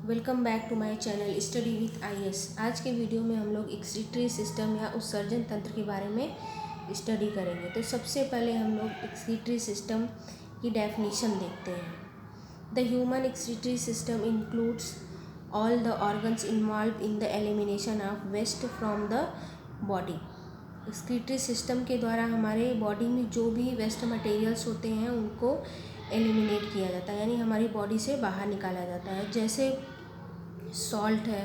Welcome back to my channel study with IAS. आज के video में हम लोग एक्सक्रीटरी सिस्टम या उत्सर्जन तंत्र के बारे में स्टडी करेंगे। तो सबसे पहले हम लोग एक्सक्रीटरी सिस्टम की डेफिनेशन देखते हैं। The human excretory system includes all the organs involve in the elimination of waste from the body. Excretory system के द्वारा हमारे बॉडी में जो भी वेस्ट मटेरियल्स होते हैं उनको एलिमिनेट किया जाता है, यानी हमारी बॉडी से बाहर निकाला जाता है। जैसे सॉल्ट है,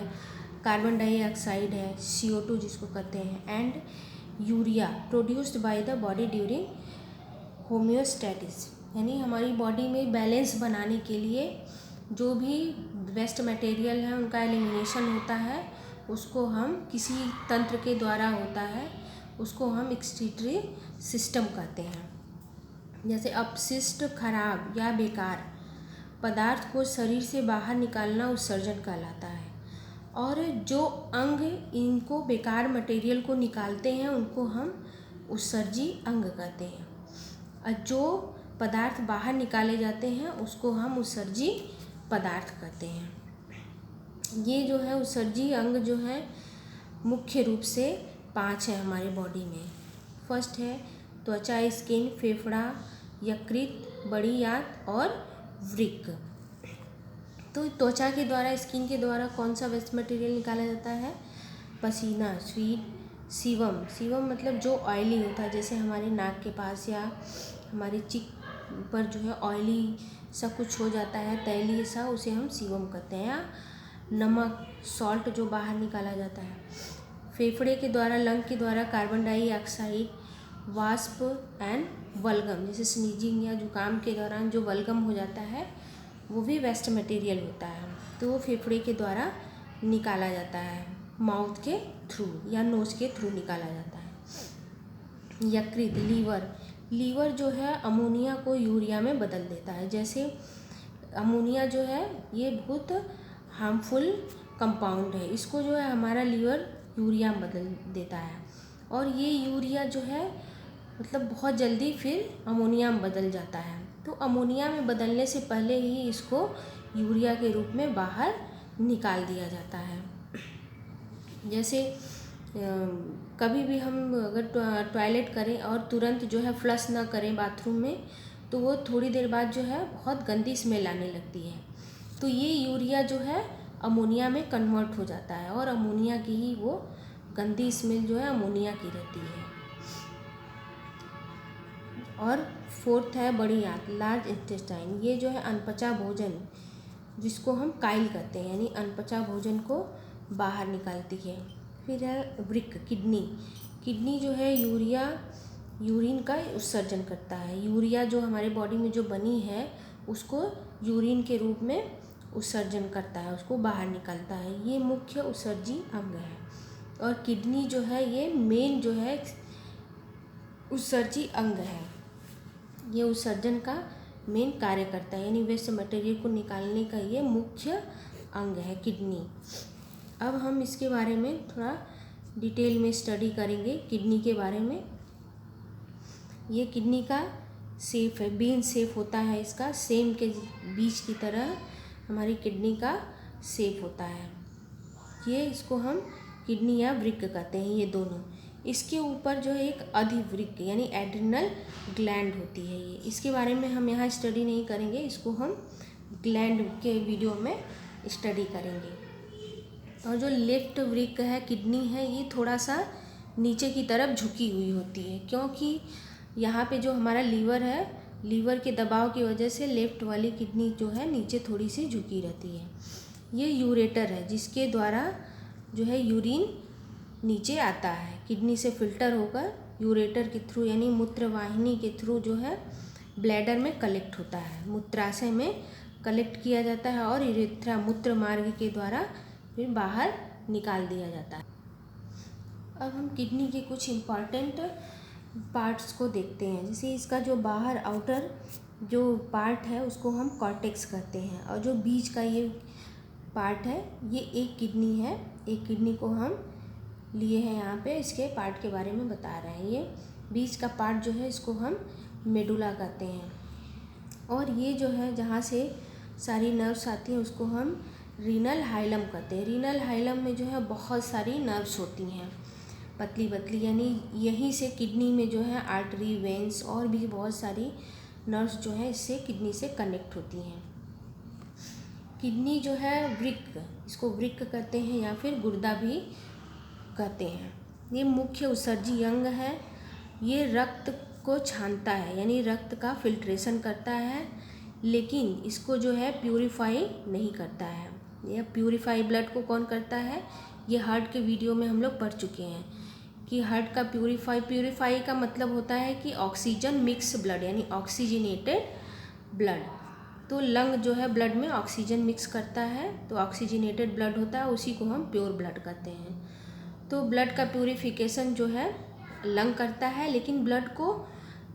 कार्बन डाइऑक्साइड है, CO2 जिसको कहते हैं, and urea produced by the body during homeostasis, यानी हमारी बॉडी में बैलेंस बनाने के लिए जो भी वेस्ट मटेरियल है उनका एलिमिनेशन होता है, उसको हम किसी तंत्र के द्वारा होता है, उसको हम एक्सक्रीटरी सिस्टम कहते हैं। जैसे अपशिष्ट, खराब या बेकार पदार्थ को शरीर से बाहर निकालना उत्सर्जन कहलाता है। और जो अंग इनको बेकार मटेरियल को निकालते हैं उनको हम उत्सर्जी अंग कहते हैं, और जो पदार्थ बाहर निकाले जाते हैं उसको हम उत्सर्जी पदार्थ कहते हैं। ये जो है उत्सर्जी अंग जो है मुख्य रूप से 5 है हमारे बॉडी में। फर्स्ट है त्वचा, स्किन, फेफड़ा, यकृत, बड़ी आंत और वृक्क। तो त्वचा के द्वारा, स्किन के द्वारा कौन सा वेस्ट मटेरियल निकाला जाता है? पसीना, स्वीट, सीवम मतलब जो ऑयली होता है, जैसे हमारे नाक के पास या हमारे चिक पर जो है ऑयली सा कुछ हो जाता है, तैलीय सा, उसे हम सीवम कहते हैं। या नमक, सॉल्ट जो बाहर निकाला जाता है। फेफड़े के द्वारा, लंग के द्वारा कार्बन डाइऑक्साइड, वाष्प एंड वल्गम, जैसे स्नीजिंग या जुकाम के दौरान जो वल्गम हो जाता है वो भी वेस्ट मटेरियल होता है, तो वो फेफड़े के द्वारा निकाला जाता है, माउथ के थ्रू या नोज के थ्रू निकाला जाता है। यकृत, लीवर जो है अमोनिया को यूरिया में बदल देता है। जैसे अमोनिया जो है ये बहुत हार्मफुल कंपाउंड है, इसको जो है हमारा लीवर यूरिया में बदल देता है, और ये यूरिया जो है मतलब बहुत जल्दी फिर अमोनिया में बदल जाता है। तो अमोनिया में बदलने से पहले ही इसको यूरिया के रूप में बाहर निकाल दिया जाता है। जैसे कभी भी हम अगर टॉयलेट करें और तुरंत जो है फ्लश ना करें बाथरूम में, तो वो थोड़ी देर बाद जो है बहुत गंदी स्मेल आने लगती है। तो ये यूरिया जो है अमोनिया में कन्वर्ट हो जाता है, और अमोनिया की ही वो गंदी स्मेल जो है अमोनिया की रहती है। और फोर्थ है बड़ी आंत, लार्ज इंटेस्टाइन। ये जो है अनपचा भोजन, जिसको हम काइल कहते हैं, यानी अनपचा भोजन को बाहर निकालती है। फिर है वृक्क, किडनी जो है यूरिन का उत्सर्जन करता है। यूरिया जो हमारे बॉडी में जो बनी है उसको यूरिन के रूप में उत्सर्जन करता है, उसको बाहर निकालता है। ये मुख्य उत्सर्जी अंग है। और किडनी जो है ये मेन जो है उत्सर्जी अंग है, ये उत्सर्जन का मेन कार्य करता है, यानी वेस्ट मटेरियल को निकालने का ये मुख्य अंग है किडनी। अब हम इसके बारे में थोड़ा डिटेल में स्टडी करेंगे किडनी के बारे में। ये किडनी का शेप है, बीन शेप होता है इसका, सेम के बीच की तरह हमारी किडनी का शेप होता है। ये इसको हम किडनी या वृक्क कहते हैं, ये दोनों। इसके ऊपर जो है एक अधिवृक्क यानी एड्रिनल ग्लैंड होती है। ये इसके बारे में हम यहाँ स्टडी नहीं करेंगे, इसको हम ग्लैंड के वीडियो में स्टडी करेंगे। और जो लेफ्ट वृक्क है, किडनी है, ये थोड़ा सा नीचे की तरफ झुकी हुई होती है, क्योंकि यहाँ पे जो हमारा लीवर है, लीवर के दबाव की वजह से लेफ्ट वाली किडनी जो है नीचे थोड़ी सी झुकी रहती है। ये यूरेटर है, जिसके द्वारा जो है यूरिन नीचे आता है, किडनी से फिल्टर होकर यूरेटर के थ्रू यानी मूत्रवाहिनी के थ्रू जो है ब्लैडर में कलेक्ट होता है, मूत्राशय में कलेक्ट किया जाता है, और यूरेथ्रा मूत्र मार्ग के द्वारा फिर बाहर निकाल दिया जाता है। अब हम किडनी के कुछ इम्पॉर्टेंट पार्ट्स को देखते हैं। जैसे इसका जो बाहर आउटर जो पार्ट है उसको हम कॉर्टेक्स कहते हैं, और जो बीच का ये पार्ट है ये एक किडनी है। एक किडनी को हम लिए हैं यहाँ पे, इसके पार्ट के बारे में बता रहे हैं। ये बीच का पार्ट जो है इसको हम मेडुला कहते हैं, और ये जो है जहाँ से सारी नर्व्स आती हैं उसको हम रीनल हाइलम कहते हैं। रीनल हाइलम में जो है बहुत सारी नर्व्स होती हैं, पतली पतली, यानी यहीं से किडनी में जो है आर्टरी, वेंस और भी बहुत सारी नर्व्स जो है इससे किडनी से कनेक्ट होती हैं। किडनी जो है वृक्क, इसको वृक्क कहते हैं या फिर गुर्दा भी कहते हैं। ये मुख्य उत्सर्जी अंग है। ये रक्त को छानता है, यानी रक्त का फिल्ट्रेशन करता है, लेकिन इसको जो है प्यूरिफाई नहीं करता है। यह प्यूरिफाई ब्लड को कौन करता है? ये हार्ट के वीडियो में हम लोग पढ़ चुके हैं कि हार्ट का प्यूरिफाई का मतलब होता है कि ऑक्सीजन मिक्स ब्लड, यानी ऑक्सीजनेटेड ब्लड। तो लंग जो है ब्लड में ऑक्सीजन मिक्स करता है, तो ऑक्सीजनेटेड ब्लड होता है, उसी को हम प्योर ब्लड कहते हैं। तो ब्लड का प्यूरिफिकेशन जो है लंग करता है, लेकिन ब्लड को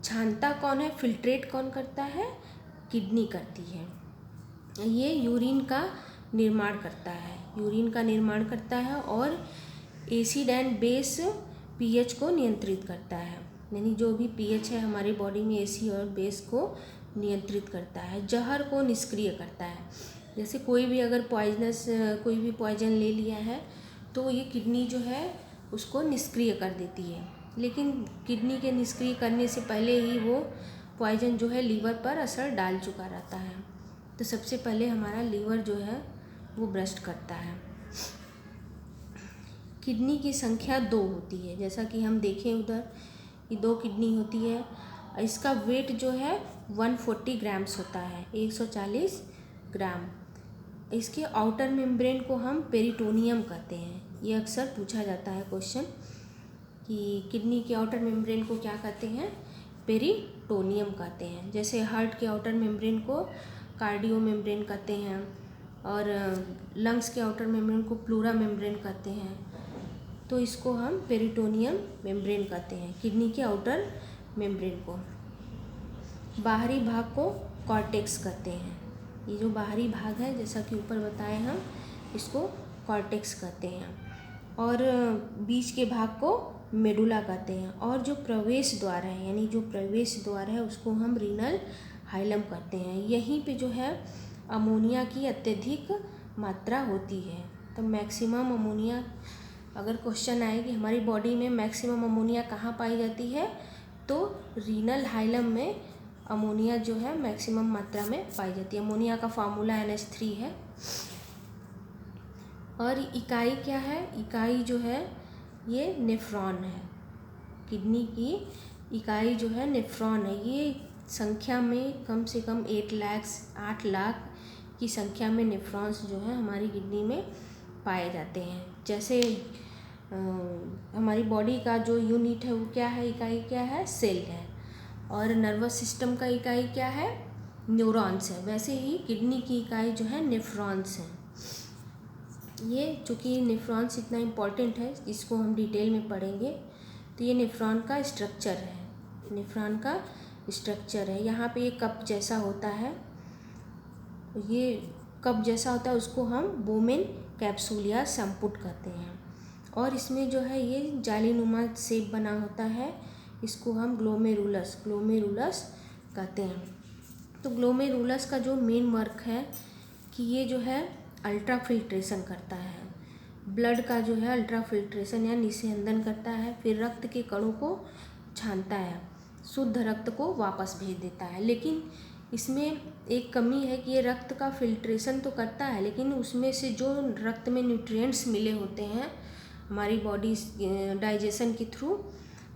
छानता कौन है, फिल्ट्रेट कौन करता है? किडनी करती है। ये यूरिन का निर्माण करता है, यूरिन का निर्माण करता है और एसिड एंड बेस पीएच को नियंत्रित करता है, यानी जो भी पीएच है हमारी बॉडी में एसिड और बेस को नियंत्रित करता है। जहर को निष्क्रिय करता है। जैसे कोई भी अगर कोई भी पॉइजन ले लिया है तो ये किडनी जो है उसको निष्क्रिय कर देती है, लेकिन किडनी के निष्क्रिय करने से पहले ही वो पॉइजन जो है लीवर पर असर डाल चुका रहता है। तो सबसे पहले हमारा लीवर जो है वो ब्रस्ट करता है। किडनी की संख्या 2 होती है, जैसा कि हम देखें उधर ये 2 किडनी होती है। इसका वेट जो है 140 ग्राम्स होता है, 140 ग्राम। इसके आउटर मेम्ब्रेन को हम पेरिटोनियम कहते हैं। ये अक्सर पूछा जाता है क्वेश्चन कि किडनी के आउटर मेम्ब्रेन को क्या कहते हैं? पेरिटोनियम कहते हैं। जैसे हार्ट के आउटर मेम्ब्रेन को कार्डियो मेम्ब्रेन कहते हैं और लंग्स के आउटर मेम्ब्रेन को प्लूरा मेम्ब्रेन कहते हैं। तो इसको हम पेरिटोनियम मेम्ब्रेन कहते हैं, किडनी के आउटर मेम्ब्रेन को। बाहरी भाग को कॉर्टेक्स कहते हैं। ये जो बाहरी भाग है, जैसा कि ऊपर बताए हम, इसको कॉर्टेक्स कहते हैं। और बीच के भाग को मेडुला कहते हैं। और जो प्रवेश द्वार है, यानी जो प्रवेश द्वार है, उसको हम रीनल हाइलम कहते हैं। यहीं पे जो है अमोनिया की अत्यधिक मात्रा होती है। तो मैक्सिमम अमोनिया, अगर क्वेश्चन आए कि हमारी बॉडी में मैक्सिमम अमोनिया कहाँ पाई जाती है, तो रीनल हाइलम में अमोनिया जो है मैक्सिमम मात्रा में पाई जाती है। अमोनिया का फार्मूला NH3 है। और इकाई क्या है? इकाई जो है ये नेफ्रॉन है। किडनी की इकाई जो है नेफ्रॉन है। ये संख्या में कम से कम 8 लाख की संख्या में नेफ्रॉन्स जो है हमारी किडनी में पाए जाते हैं। जैसे हमारी बॉडी का जो यूनिट है वो क्या है, इकाई क्या है? सेल है। और नर्वस सिस्टम का इकाई क्या है? न्यूरॉन्स है। वैसे ही किडनी की इकाई जो है नेफ्रॉन्स है। ये चूँकि नेफ्रॉन्स इतना इम्पॉर्टेंट है, इसको हम डिटेल में पढ़ेंगे। तो ये नेफ्रॉन का स्ट्रक्चर है, नेफ्रॉन का स्ट्रक्चर है। यहाँ पे ये कप जैसा होता है, ये कप जैसा होता है, उसको हम बोमेन कैप्सूल या संपुट कहते हैं। और इसमें जो है ये जालीनुमा शेप बना होता है, इसको हम ग्लोमेरुलस कहते हैं। तो ग्लोमेरुलस का जो मेन वर्क है कि ये जो है अल्ट्रा फिल्ट्रेशन करता है, ब्लड का जो है अल्ट्रा फिल्ट्रेशन या निस्यंदन करता है, फिर रक्त के कणों को छानता है, शुद्ध रक्त को वापस भेज देता है। लेकिन इसमें एक कमी है कि ये रक्त का फिल्ट्रेशन तो करता है, लेकिन उसमें से जो रक्त में न्यूट्रिएंट्स मिले होते हैं हमारी बॉडी डाइजेशन के थ्रू,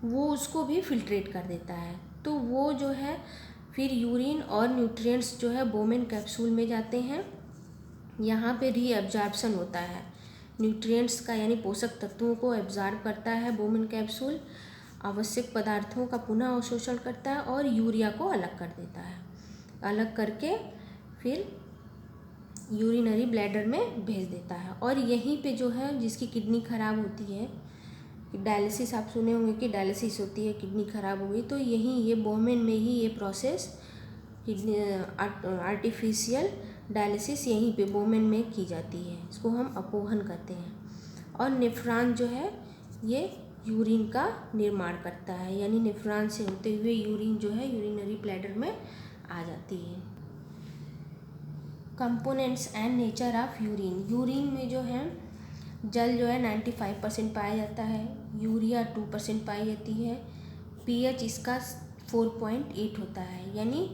वो उसको भी फिल्ट्रेट कर देता है। तो वो जो है फिर यूरिन और न्यूट्रिएंट्स जो है बोमेन कैप्सूल में जाते हैं। यहाँ पे रीअब्जॉर्प्शन होता है न्यूट्रिएंट्स का, यानी पोषक तत्वों को एब्जॉर्ब करता है बोमेन कैप्सूल, आवश्यक पदार्थों का पुनः अवशोषण करता है और यूरिया को अलग कर देता है। अलग करके फिर यूरिनरी ब्लैडर में भेज देता है। और यहीं पे जो है जिसकी किडनी खराब होती है, डायलिसिस आप सुने होंगे कि डायलिसिस होती है, किडनी खराब हो गई, तो यहीं ये बोमेन में ही ये प्रोसेस किडनी आर्टिफिशियल डायलिसिस यहीं पे बोमेन में की जाती है। इसको हम अपोहन कहते हैं। और नेफ्रॉन जो है ये यूरिन का निर्माण करता है, यानी नेफ्रॉन से होते हुए यूरिन जो है यूरिनरी ब्लैडर में आ जाती है। Components and nature of urine. Urine में जो है जल जो है 95% पाया जाता है, यूरिया 2% पाई जाती है, पीएच इसका 4.8 होता है, यानी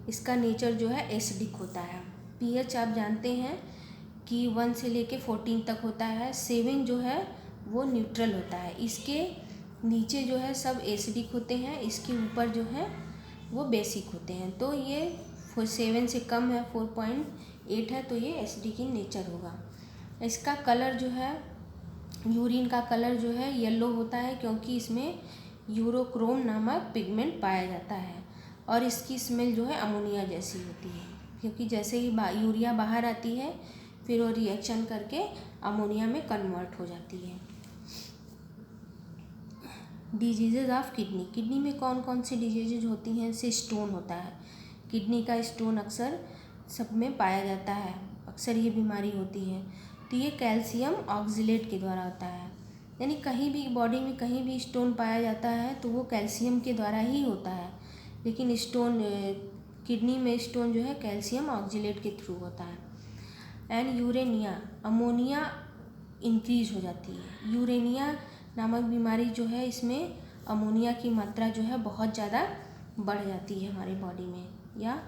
इसका नेचर जो है एसिडिक होता है। पीएच आप जानते हैं कि 1 से लेके 14 तक होता है, 7 जो है वो न्यूट्रल होता है। इसके नीचे जो है सब एसिडिक होते हैं, इसके ऊपर जो है वो बेसिक होते हैं। तो ये 7 से कम है, 4.8 है, तो ये एसिडिक इन नेचर होगा। इसका कलर जो है, यूरिन का कलर जो है येलो होता है, क्योंकि इसमें यूरोक्रोम नामक पिगमेंट पाया जाता है। और इसकी स्मेल जो है अमोनिया जैसी होती है, क्योंकि जैसे ही यूरिया बाहर आती है फिर वो रिएक्शन करके अमोनिया में कन्वर्ट हो जाती है। Diseases of kidney. किडनी में कौन कौन सी डिजीजेज होती हैं? जैसे स्टोन होता है, किडनी का स्टोन अक्सर सब में पाया जाता है, अक्सर ये बीमारी होती है। तो ये कैल्शियम ऑक्जेलेट के द्वारा होता है, यानी कहीं भी बॉडी में कहीं भी स्टोन पाया जाता है तो वो कैल्शियम के द्वारा ही होता है। लेकिन स्टोन किडनी में स्टोन जो है कैल्शियम ऑक्जेलेट के थ्रू होता है। एंड यूरेनिया, अमोनिया इंक्रीज हो जाती है। यूरेनिया नामक बीमारी जो है, इसमें अमोनिया की मात्रा जो है बहुत ज़्यादा बढ़ जाती है हमारी बॉडी में या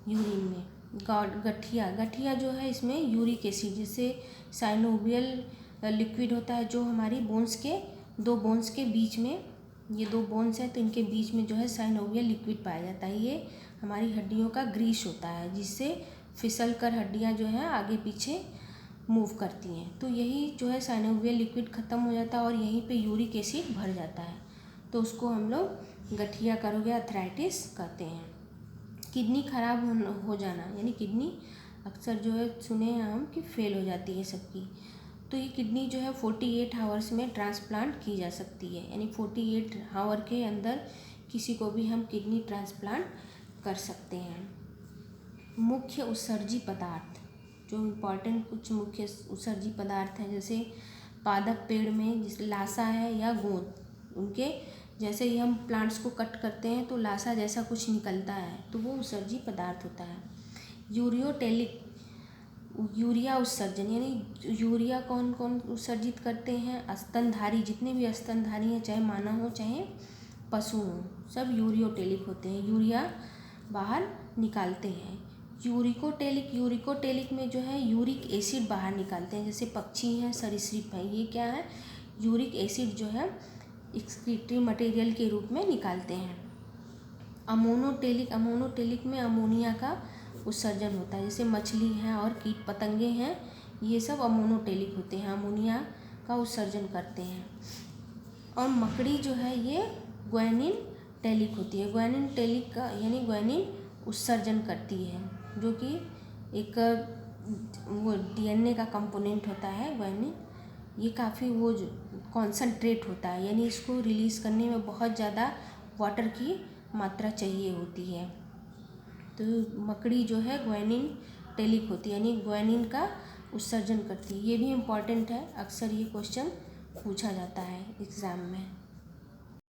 यूरिन में। गठिया जो है, इसमें यूरिक एसिड, जैसे साइनोवियल लिक्विड होता है जो हमारी दो बोन्स के बीच में, ये 2 बोन्स हैं तो इनके बीच में जो है साइनोवियल लिक्विड पाया जाता है। ये हमारी हड्डियों का ग्रीस होता है, जिससे फिसल कर हड्डियाँ जो हैं आगे पीछे मूव करती हैं। तो यही जो है साइनोवियल लिक्विड ख़त्म हो जाता है और यहीं पे यूरिक एसिड भर जाता है, तो उसको हम लोग गठिया करोगे अर्थराइटिस कहते हैं। किडनी खराब हो जाना, यानी किडनी अक्सर जो है सुने हैं हम कि फेल हो जाती है सबकी, तो ये किडनी जो है 48 आवर्स में ट्रांसप्लांट की जा सकती है, यानी 48 आवर के अंदर किसी को भी हम किडनी ट्रांसप्लांट कर सकते हैं। मुख्य उत्सर्जी पदार्थ, जो इम्पॉर्टेंट कुछ मुख्य उत्सर्जी पदार्थ हैं, जैसे पादप पेड़ में जिस लासा है या गोंद, उनके जैसे ही हम प्लांट्स को कट करते हैं तो लासा जैसा कुछ निकलता है, तो वो उत्सर्जी पदार्थ होता है। यूरियोटेलिक, यूरिया उत्सर्जन, यानी यूरिया कौन कौन उत्सर्जित करते हैं? स्तनधारी, जितने भी स्तनधारी हैं, चाहे मानव हो चाहे पशु हो, सब यूरियोटेलिक होते हैं, यूरिया बाहर निकालते हैं। यूरिकोटेलिक में जो है यूरिक एसिड बाहर निकालते हैं, जैसे पक्षी हैं, सरीसृप हैं, ये क्या है? यूरिक एसिड जो है एक्सक्रीटरी मटेरियल के रूप में निकालते हैं। अमोनोटेलिक में अमोनिया का उत्सर्जन होता है, जैसे मछली हैं और कीट पतंगे हैं, ये सब अमोनोटेलिक होते हैं, अमोनिया का उत्सर्जन करते हैं। और मकड़ी जो है ये ग्वानिन टेलिक होती है। ग्वानिन टेलिक का यानी ग्वानिन उत्सर्जन करती है, जो कि एक वो डीएनए का कंपोनेंट होता है ग्वानिन। ये काफ़ी वो कॉन्सनट्रेट होता है, यानी इसको रिलीज़ करने में बहुत ज़्यादा वाटर की मात्रा चाहिए होती है। तो मकड़ी जो है ग्वानिन टेलिक होती है, यानी ग्वानिन का उत्सर्जन करती है। ये भी इम्पॉर्टेंट है, अक्सर ये क्वेश्चन पूछा जाता है एग्ज़ाम में।